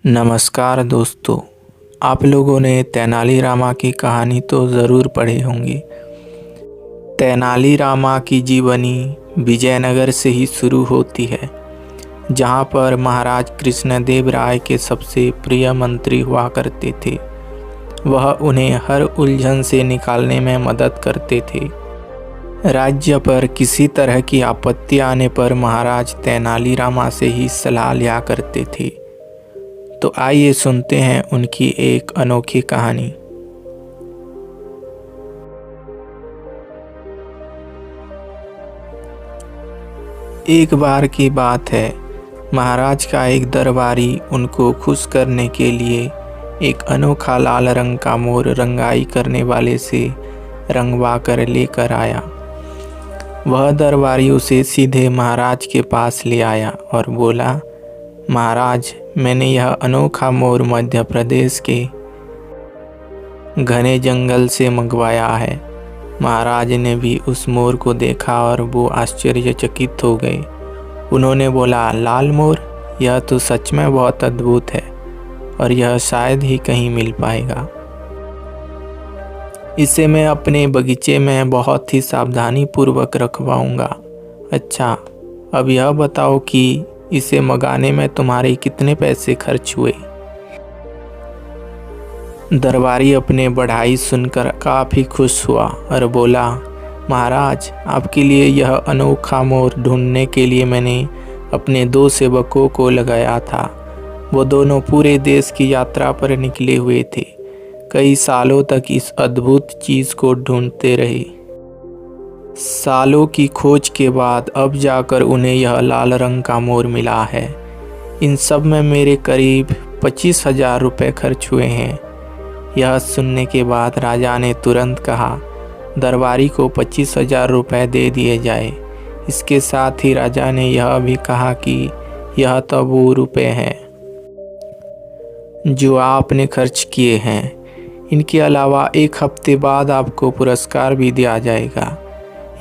नमस्कार दोस्तों, आप लोगों ने तेनालीरामा की कहानी तो ज़रूर पढ़ी होंगी। तेनालीरामा की जीवनी विजयनगर से ही शुरू होती है, जहाँ पर महाराज कृष्णदेव राय के सबसे प्रिय मंत्री हुआ करते थे। वह उन्हें हर उलझन से निकालने में मदद करते थे। राज्य पर किसी तरह की आपत्ति आने पर महाराज तेनालीरामा से ही सलाह लिया करते थे। तो आइए सुनते हैं उनकी एक अनोखी कहानी। एक बार की बात है, महाराज का एक दरबारी उनको खुश करने के लिए एक अनोखा लाल रंग का मोर रंगाई करने वाले से रंगवा कर लेकर आया। वह दरबारी उसे सीधे महाराज के पास ले आया और बोला, महाराज, मैंने यह अनोखा मोर मध्य प्रदेश के घने जंगल से मंगवाया है। महाराज ने भी उस मोर को देखा और वो आश्चर्यचकित हो गए। उन्होंने बोला, लाल मोर, यह तो सच में बहुत अद्भुत है और यह शायद ही कहीं मिल पाएगा। इसे मैं अपने बगीचे में बहुत ही सावधानी पूर्वक रखवाऊंगा। अच्छा, अब यह बताओ कि इसे मंगाने में तुम्हारे कितने पैसे खर्च हुए। दरबारी अपने बढ़ाई सुनकर काफ़ी खुश हुआ और बोला, महाराज, आपके लिए यह अनोखा मोर ढूंढने के लिए मैंने अपने 2 सेवकों को लगाया था। वो दोनों पूरे देश की यात्रा पर निकले हुए थे। कई सालों तक इस अद्भुत चीज़ को ढूंढते रहे। सालों की खोज के बाद अब जाकर उन्हें यह लाल रंग का मोर मिला है। इन सब में मेरे करीब 25,000 रुपये खर्च हुए हैं। यह सुनने के बाद राजा ने तुरंत कहा, दरबारी को 25,000 रुपये दे दिए जाए। इसके साथ ही राजा ने यह भी कहा कि यह तो वो रुपये हैं जो आपने खर्च किए हैं। इनके अलावा 1 हफ्ते बाद आपको पुरस्कार भी दिया जाएगा।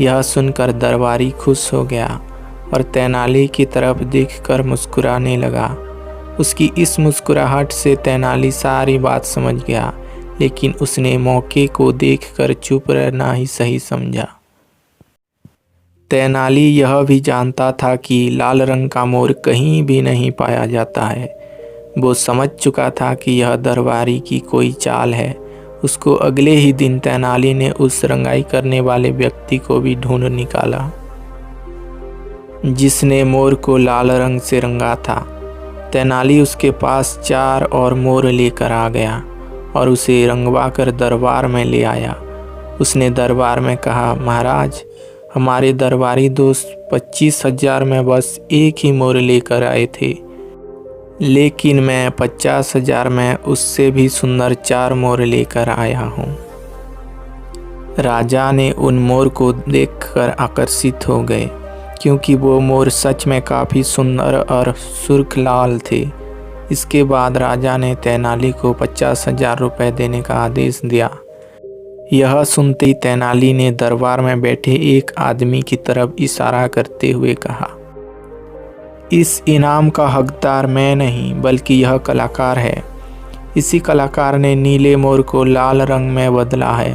यह सुनकर दरबारी खुश हो गया और तेनाली की तरफ देखकर मुस्कुराने लगा। उसकी इस मुस्कुराहट से तेनाली सारी बात समझ गया, लेकिन उसने मौके को देखकर चुप रहना ही सही समझा। तेनाली यह भी जानता था कि लाल रंग का मोर कहीं भी नहीं पाया जाता है। वो समझ चुका था कि यह दरबारी की कोई चाल है। उसको अगले ही दिन तेनाली ने उस रंगाई करने वाले व्यक्ति को भी ढूंढ निकाला जिसने मोर को लाल रंग से रंगा था। तेनाली उसके पास 4 और मोर लेकर आ गया और उसे रंगवा कर दरबार में ले आया। उसने दरबार में कहा, महाराज, हमारे दरबारी दोस्त 25,000 में बस एक ही मोर लेकर आए थे, लेकिन मैं 50,000 में उससे भी सुंदर 4 मोर लेकर आया हूँ। राजा ने उन मोर को देखकर आकर्षित हो गए, क्योंकि वो मोर सच में काफ़ी सुंदर और सुर्ख लाल थे। इसके बाद राजा ने तेनाली को 50,000 रुपये देने का आदेश दिया। यह सुनते ही तेनाली ने दरबार में बैठे एक आदमी की तरफ इशारा करते हुए कहा, इस इनाम का हकदार मैं नहीं बल्कि यह कलाकार है। इसी कलाकार ने नीले मोर को लाल रंग में बदला है।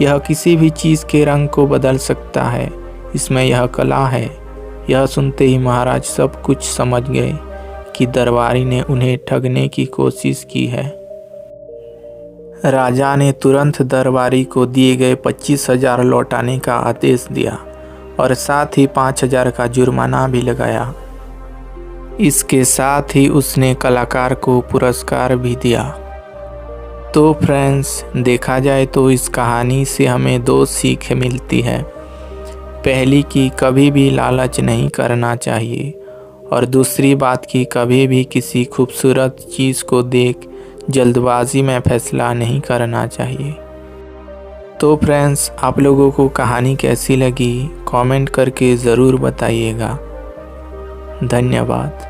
यह किसी भी चीज़ के रंग को बदल सकता है। इसमें यह कला है। यह सुनते ही महाराज सब कुछ समझ गए कि दरबारी ने उन्हें ठगने की कोशिश की है। राजा ने तुरंत दरबारी को दिए गए 25,000 लौटाने का आदेश दिया और साथ ही 5,000 का जुर्माना भी लगाया। इसके साथ ही उसने कलाकार को पुरस्कार भी दिया। तो फ्रेंड्स, देखा जाए तो इस कहानी से हमें 2 सीखें मिलती है। पहली कि कभी भी लालच नहीं करना चाहिए, और दूसरी बात कि कभी भी किसी खूबसूरत चीज़ को देख जल्दबाजी में फैसला नहीं करना चाहिए। तो फ्रेंड्स, आप लोगों को कहानी कैसी लगी कमेंट करके ज़रूर बताइएगा। धन्यवाद।